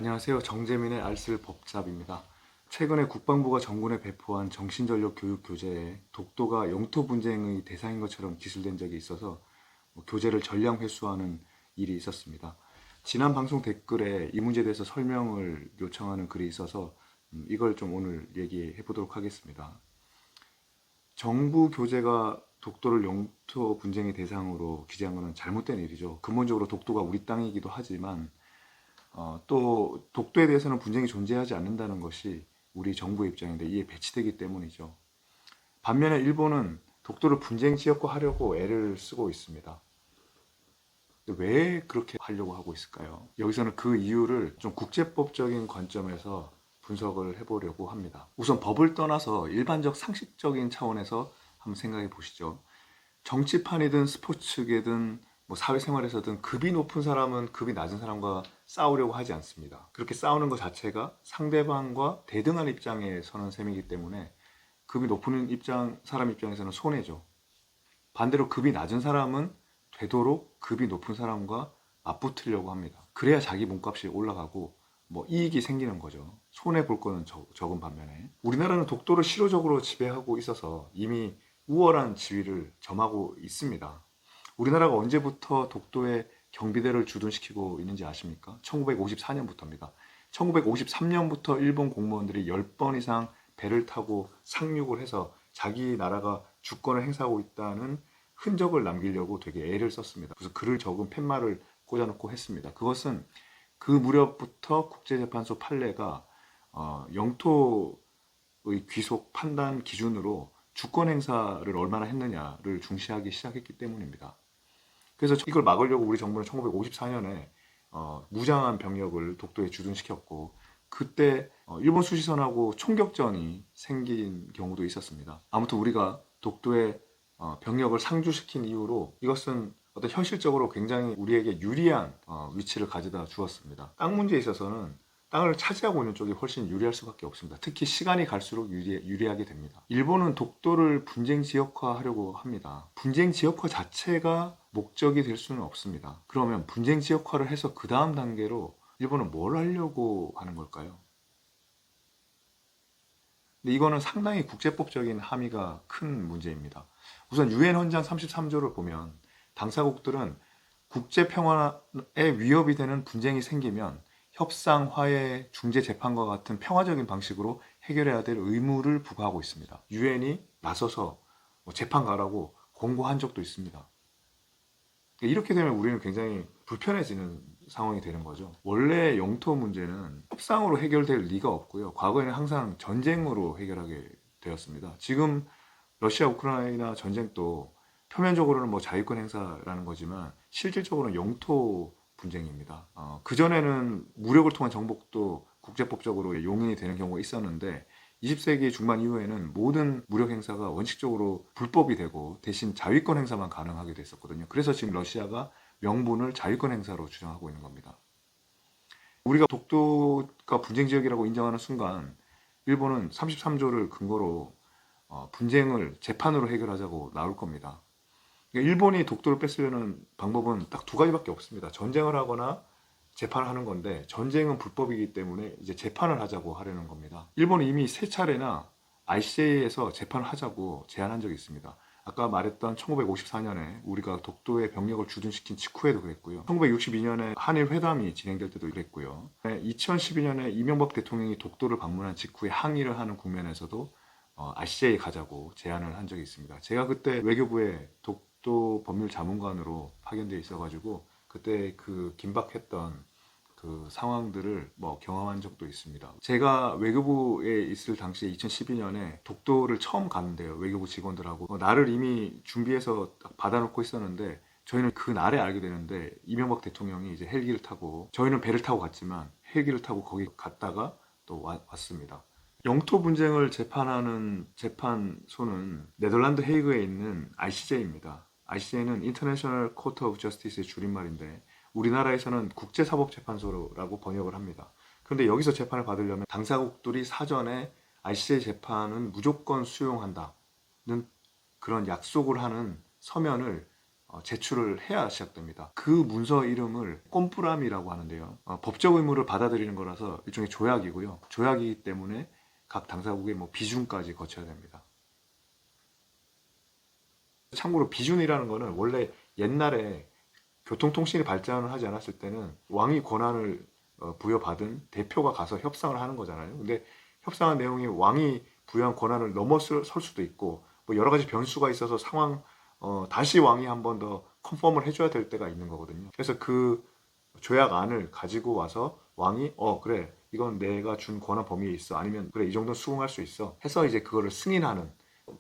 안녕하세요. 정재민의 알쓸법잡입니다. 최근에 국방부가 정군에 배포한 정신전력 교육 교재에 독도가 영토 분쟁의 대상인 것처럼 기술된 적이 있어서 교재를 전량 회수하는 일이 있었습니다. 지난 방송 댓글에 이 문제에 대해서 설명을 요청하는 글이 있어서 이걸 좀 오늘 얘기해 보도록 하겠습니다. 정부 교재가 독도를 영토 분쟁의 대상으로 기재한 것은 잘못된 일이죠. 근본적으로 독도가 우리 땅이기도 하지만 또 독도에 대해서는 분쟁이 존재하지 않는다는 것이 우리 정부의 입장인데 이에 배치되기 때문이죠. 반면에 일본은 독도를 분쟁 지역화하려고 애를 쓰고 있습니다. 왜 그렇게 하려고 하고 있을까요? 여기서는 그 이유를 좀 국제법적인 관점에서 분석을 해보려고 합니다. 우선 법을 떠나서 일반적 상식적인 차원에서 한번 생각해 보시죠. 정치판이든 스포츠계든 사회생활에서든 급이 높은 사람은 급이 낮은 사람과 싸우려고 하지 않습니다. 그렇게 싸우는 것 자체가 상대방과 대등한 입장에 서는 셈이기 때문에 급이 높은 사람 입장에서는 손해죠. 반대로 급이 낮은 사람은 되도록 급이 높은 사람과 맞붙으려고 합니다. 그래야 자기 몸값이 올라가고 이익이 생기는 거죠. 손해 볼 거는 적은 반면에 우리나라는 독도를 실효적으로 지배하고 있어서 이미 우월한 지위를 점하고 있습니다. 우리나라가 언제부터 독도에 경비대를 주둔시키고 있는지 아십니까? 1954년부터입니다. 1953년부터 일본 공무원들이 10번 이상 배를 타고 상륙을 해서 자기 나라가 주권을 행사하고 있다는 흔적을 남기려고 되게 애를 썼습니다. 그래서 글을 적은 팻말을 꽂아놓고 했습니다. 그것은 그 무렵부터 국제재판소 판례가 영토의 귀속 판단 기준으로 주권 행사를 얼마나 했느냐를 중시하기 시작했기 때문입니다. 그래서 이걸 막으려고 우리 정부는 1954년에 무장한 병력을 독도에 주둔시켰고 그때 일본 수시선하고 총격전이 생긴 경우도 있었습니다. 아무튼 우리가 독도에 병력을 상주시킨 이후로 이것은 어떤 현실적으로 굉장히 우리에게 유리한 위치를 가져다 주었습니다. 땅 문제에 있어서는 땅을 차지하고 있는 쪽이 훨씬 유리할 수밖에 없습니다. 특히 시간이 갈수록 유리하게 됩니다. 일본은 독도를 분쟁 지역화하려고 합니다. 분쟁 지역화 자체가 목적이 될 수는 없습니다. 그러면 분쟁 지역화를 해서 그 다음 단계로 일본은 뭘 하려고 하는 걸까요? 근데 이거는 상당히 국제법적인 함의가 큰 문제입니다. 우선 유엔 헌장 33조를 보면 당사국들은 국제 평화에 위협이 되는 분쟁이 생기면 협상, 화해, 중재, 재판과 같은 평화적인 방식으로 해결해야 될 의무를 부과하고 있습니다. 유엔이 나서서 재판 가라고 권고한 적도 있습니다. 이렇게 되면 우리는 굉장히 불편해지는 상황이 되는 거죠. 원래 영토 문제는 협상으로 해결될 리가 없고요. 과거에는 항상 전쟁으로 해결하게 되었습니다. 지금 러시아 우크라이나 전쟁도 표면적으로는 자유권 행사라는 거지만 실질적으로는 영토 분쟁입니다. 그전에는 무력을 통한 정복도 국제법적으로 용인이 되는 경우가 있었는데 20세기 중반 이후에는 모든 무력 행사가 원칙적으로 불법이 되고 대신 자위권 행사만 가능하게 됐었거든요. 그래서 지금 러시아가 명분을 자위권 행사로 주장하고 있는 겁니다. 우리가 독도가 분쟁 지역이라고 인정하는 순간 일본은 33조를 근거로 분쟁을 재판으로 해결하자고 나올 겁니다. 일본이 독도를 뺏으려는 방법은 딱 두 가지밖에 없습니다. 전쟁을 하거나 재판을 하는 건데 전쟁은 불법이기 때문에 이제 재판을 하자고 하려는 겁니다. 일본은 이미 세 차례나 ICA에서 재판을 하자고 제안한 적이 있습니다. 아까 말했던 1954년에 우리가 독도에 병력을 주둔시킨 직후에도 그랬고요. 1962년에 한일 회담이 진행될 때도 그랬고요. 2012년에 이명박 대통령이 독도를 방문한 직후에 항의를 하는 국면에서도 ICA에 가자고 제안을 한 적이 있습니다. 제가 그때 외교부에 독도 법률 자문관으로 파견되어 있어가지고 그때 그 긴박했던 그 상황들을 경험한 적도 있습니다. 제가 외교부에 있을 당시에 2012년에 독도를 처음 갔는데요. 외교부 직원들하고 나를 이미 준비해서 딱 받아놓고 있었는데 저희는 그 날에 알게 되는데 이명박 대통령이 이제 헬기를 타고 저희는 배를 타고 갔지만 헬기를 타고 거기 갔다가 또 왔습니다. 영토 분쟁을 재판하는 재판소는 네덜란드 헤이그에 있는 ICJ입니다. ICJ는 International Court of Justice의 줄임말인데 우리나라에서는 국제사법재판소라고 번역을 합니다. 그런데 여기서 재판을 받으려면 당사국들이 사전에 ICJ 재판은 무조건 수용한다는 그런 약속을 하는 서면을 제출을 해야 시작됩니다. 그 문서 이름을 꼼프람이라고 하는데요. 법적 의무를 받아들이는 거라서 일종의 조약이고요. 조약이기 때문에 각 당사국의 뭐 비준까지 거쳐야 됩니다. 참고로 비준이라는 거는 원래 옛날에 교통통신이 발전을 하지 않았을 때는 왕이 권한을 부여받은 대표가 가서 협상을 하는 거잖아요. 근데 협상한 내용이 왕이 부여한 권한을 넘어설 수도 있고 뭐 여러 가지 변수가 있어서 다시 왕이 한 번 더 컨펌을 해줘야 될 때가 있는 거거든요. 그래서 그 조약안을 가지고 와서 왕이 그래 이건 내가 준 권한 범위에 있어 아니면 그래 이 정도는 수긍할 수 있어 해서 이제 그거를 승인하는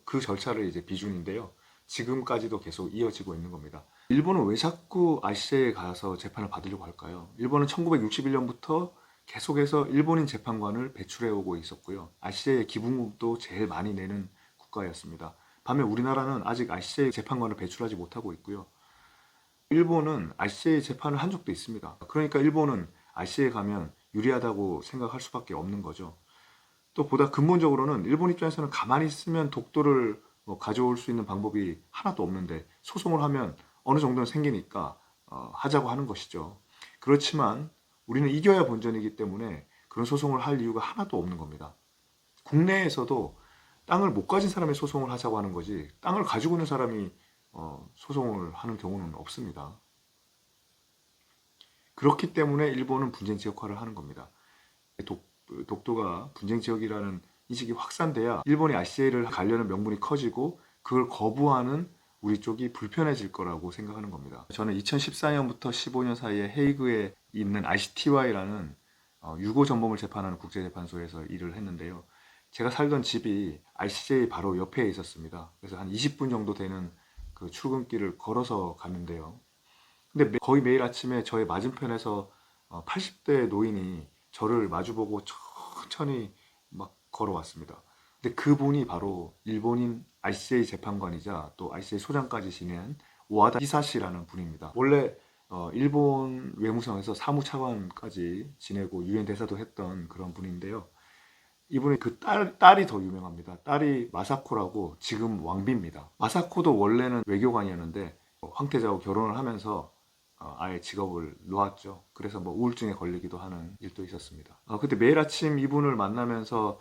그 절차를 이제 비준인데요. 지금까지도 계속 이어지고 있는 겁니다. 일본은 왜 자꾸 ICJ에 가서 재판을 받으려고 할까요? 일본은 1961년부터 계속해서 일본인 재판관을 배출해 오고 있었고요. ICJ의 기부금도 제일 많이 내는 국가였습니다. 반면 우리나라는 아직 ICJ 재판관을 배출하지 못하고 있고요. 일본은 ICJ 재판을 한 적도 있습니다. 그러니까 일본은 ICJ에 가면 유리하다고 생각할 수밖에 없는 거죠. 또 보다 근본적으로는 일본 입장에서는 가만히 있으면 독도를 가져올 수 있는 방법이 하나도 없는데 소송을 하면 어느 정도는 생기니까 하자고 하는 것이죠. 그렇지만 우리는 이겨야 본전이기 때문에 그런 소송을 할 이유가 하나도 없는 겁니다. 국내에서도 땅을 못 가진 사람이 소송을 하자고 하는 거지 땅을 가지고 있는 사람이 소송을 하는 경우는 없습니다. 그렇기 때문에 일본은 분쟁지 역할을 하는 겁니다. 독도가 분쟁지역이라는 인식이 확산돼야 일본이 ICJ를 가려는 명분이 커지고 그걸 거부하는 우리 쪽이 불편해질 거라고 생각하는 겁니다. 저는 2014년부터 15년 사이에 헤이그에 있는 ICTY라는 유고 전범을 재판하는 국제재판소에서 일을 했는데요. 제가 살던 집이 ICJ 바로 옆에 있었습니다. 그래서 한 20분 정도 되는 그 출근길을 걸어서 갔는데요. 근데 거의 매일 아침에 저의 맞은편에서 80대 노인이 저를 마주보고 천천히 막 걸어왔습니다. 근데 그분이 바로 일본인 ICJ 재판관이자 또 ICJ 소장까지 지낸 오하다 히사시라는 분입니다. 원래 일본 외무성에서 사무차관까지 지내고 유엔 대사도 했던 그런 분인데요. 이분의 그 딸이 더 유명합니다. 딸이 마사코라고 지금 왕비입니다. 마사코도 원래는 외교관이었는데 황태자하고 결혼을 하면서 아예 직업을 놓았죠. 그래서 뭐 우울증에 걸리기도 하는 일도 있었습니다. 근데 매일 아침 이분을 만나면서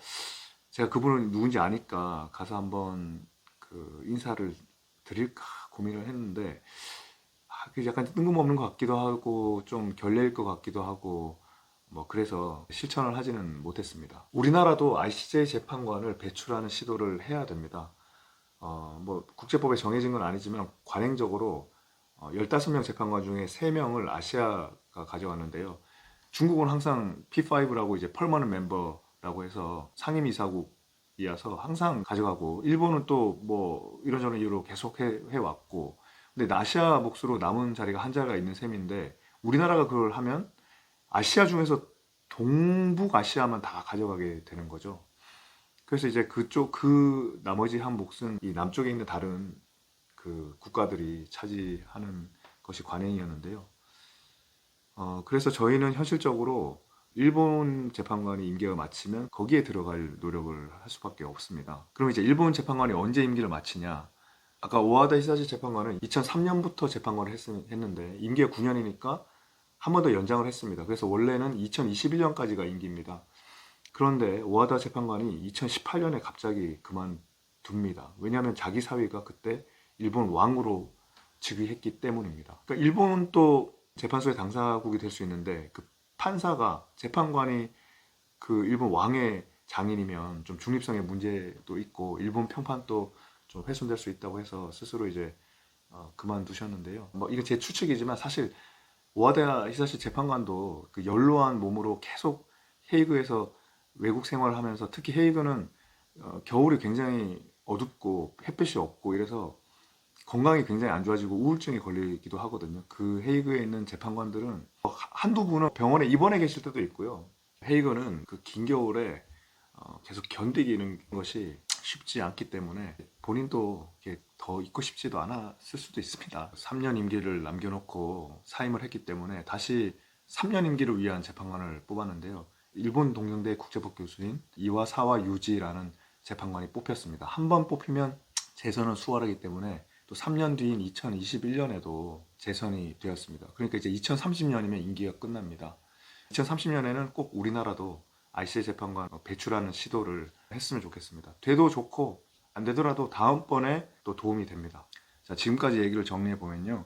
제가 그분을 누군지 아니까 가서 한번 그 인사를 드릴까 고민을 했는데 그게 약간 뜬금없는 것 같기도 하고 좀 결례일 것 같기도 하고 뭐 그래서 실천을 하지는 못했습니다. 우리나라도 ICJ 재판관을 배출하는 시도를 해야 됩니다. 뭐 국제법에 정해진 건 아니지만 관행적으로 15명 재판관 중에 3명을 아시아가 가져왔는데요. 중국은 항상 P5라고 이제 펄머넌 멤버라고 해서 상임이사국이어서 항상 가져가고 일본은 또 뭐 이런저런 이유로 계속 해왔고 근데 아시아 몫으로 남은 자리가 한 자리가 있는 셈인데 우리나라가 그걸 하면 아시아 중에서 동북아시아만 다 가져가게 되는 거죠. 그래서 이제 그 나머지 한 몫은 이 남쪽에 있는 다른 그 국가들이 차지하는 것이 관행이었는데요. 그래서 저희는 현실적으로 일본 재판관이 임기가 마치면 거기에 들어갈 노력을 할 수밖에 없습니다. 그럼 이제 일본 재판관이 언제 임기를 마치냐? 아까 오하다 히사시 재판관은 2003년부터 재판관을 했는데 임기가 9년이니까 한 번 더 연장을 했습니다. 그래서 원래는 2021년까지가 임기입니다. 그런데 오하다 재판관이 2018년에 갑자기 그만둡니다. 왜냐하면 자기 사위가 그때 일본 왕으로 즉위했기 때문입니다. 그러니까 일본은 또 재판소의 당사국이 될 수 있는데 그 판사가 재판관이 그 일본 왕의 장인이면 좀 중립성의 문제도 있고 일본 평판도 좀 훼손될 수 있다고 해서 스스로 이제 그만두셨는데요. 뭐 이건 제 추측이지만 사실 오하다 히사시 재판관도 그 연로한 몸으로 계속 헤이그에서 외국 생활을 하면서 특히 헤이그는 겨울이 굉장히 어둡고 햇빛이 없고 이래서 건강이 굉장히 안 좋아지고 우울증에 걸리기도 하거든요. 그 헤이그에 있는 재판관들은 한두 분은 병원에 입원해 계실 때도 있고요. 헤이그는 그 긴 겨울에 계속 견디기는 것이 쉽지 않기 때문에 본인도 더 있고 싶지도 않았을 수도 있습니다. 3년 임기를 남겨놓고 사임을 했기 때문에 다시 3년 임기를 위한 재판관을 뽑았는데요. 일본 동경대 국제법 교수인 이와사와 유지라는 재판관이 뽑혔습니다. 한 번 뽑히면 재선은 수월하기 때문에 또 3년 뒤인 2021년에도 재선이 되었습니다. 그러니까 이제 2030년이면 임기가 끝납니다. 2030년에는 꼭 우리나라도 ICJ 재판관 배출하는 시도를 했으면 좋겠습니다. 돼도 좋고 안 되더라도 다음번에 또 도움이 됩니다. 자, 지금까지 얘기를 정리해 보면요.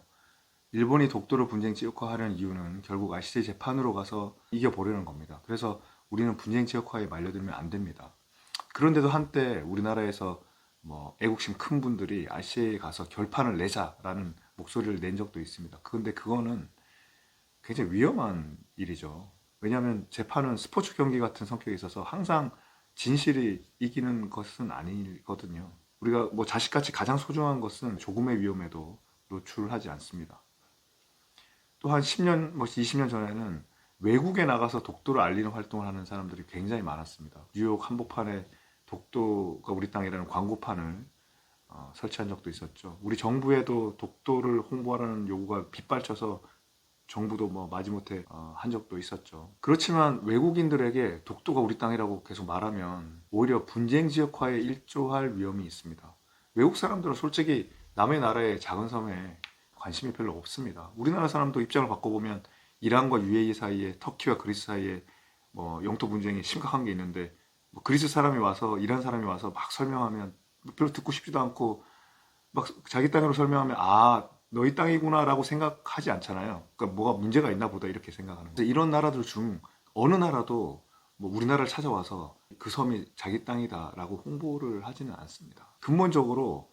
일본이 독도를 분쟁 지역화하려는 이유는 결국 ICJ 재판으로 가서 이겨보려는 겁니다. 그래서 우리는 분쟁 지역화에 말려들면 안 됩니다. 그런데도 한때 우리나라에서 애국심 큰 분들이 ICJ에 가서 결판을 내자라는 목소리를 낸 적도 있습니다. 그런데 그거는 굉장히 위험한 일이죠. 왜냐하면 재판은 스포츠 경기 같은 성격이 있어서 항상 진실이 이기는 것은 아니거든요. 우리가 자식같이 가장 소중한 것은 조금의 위험에도 노출하지 않습니다. 또 한 10년, 20년 전에는 외국에 나가서 독도를 알리는 활동을 하는 사람들이 굉장히 많았습니다. 뉴욕 한복판에 독도가 우리 땅이라는 광고판을 설치한 적도 있었죠. 우리 정부에도 독도를 홍보하라는 요구가 빗발쳐서 정부도 마지못해 한 적도 있었죠. 그렇지만 외국인들에게 독도가 우리 땅이라고 계속 말하면 오히려 분쟁 지역화에 일조할 위험이 있습니다. 외국 사람들은 솔직히 남의 나라의 작은 섬에 관심이 별로 없습니다. 우리나라 사람도 입장을 바꿔보면 이란과 UAE 사이에, 터키와 그리스 사이에 영토 분쟁이 심각한 게 있는데 그리스 사람이 와서, 이란 사람이 와서 막 설명하면 별로 듣고 싶지도 않고 막 자기 땅으로 설명하면 너희 땅이구나라고 생각하지 않잖아요. 그러니까 뭐가 문제가 있나 보다 이렇게 생각하는 거예요. 이런 나라들 중 어느 나라도 우리나라를 찾아와서 그 섬이 자기 땅이다라고 홍보를 하지는 않습니다. 근본적으로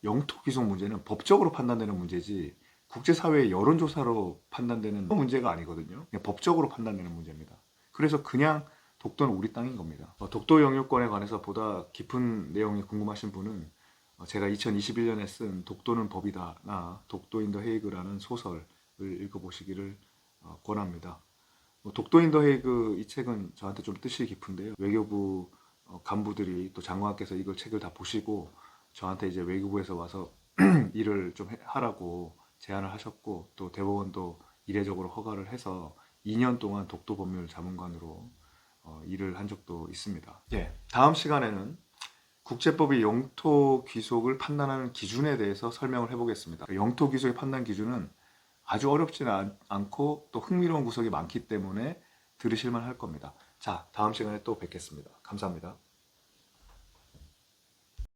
영토 귀속 문제는 법적으로 판단되는 문제지 국제사회의 여론조사로 판단되는 문제가 아니거든요. 그냥 법적으로 판단되는 문제입니다. 그래서 그냥 독도는 우리 땅인 겁니다. 독도 영유권에 관해서 보다 깊은 내용이 궁금하신 분은 제가 2021년에 쓴 독도는 법이다나 독도 인 더 헤이그라는 소설을 읽어보시기를 권합니다. 독도 인 더 헤이그 이 책은 저한테 좀 뜻이 깊은데요. 외교부 간부들이 또 장관께서 이걸 책을 다 보시고 저한테 이제 외교부에서 와서 일을 좀 하라고 제안을 하셨고 또 대법원도 이례적으로 허가를 해서 2년 동안 독도 법률 자문관으로 일을 한 적도 있습니다. 다음 시간에는 국제법이 영토 귀속을 판단하는 기준에 대해서 설명을 해보겠습니다. 영토 귀속의 판단 기준은 아주 어렵지는 않고 또 흥미로운 구석이 많기 때문에 들으실만 할 겁니다. 자, 다음 시간에 또 뵙겠습니다. 감사합니다.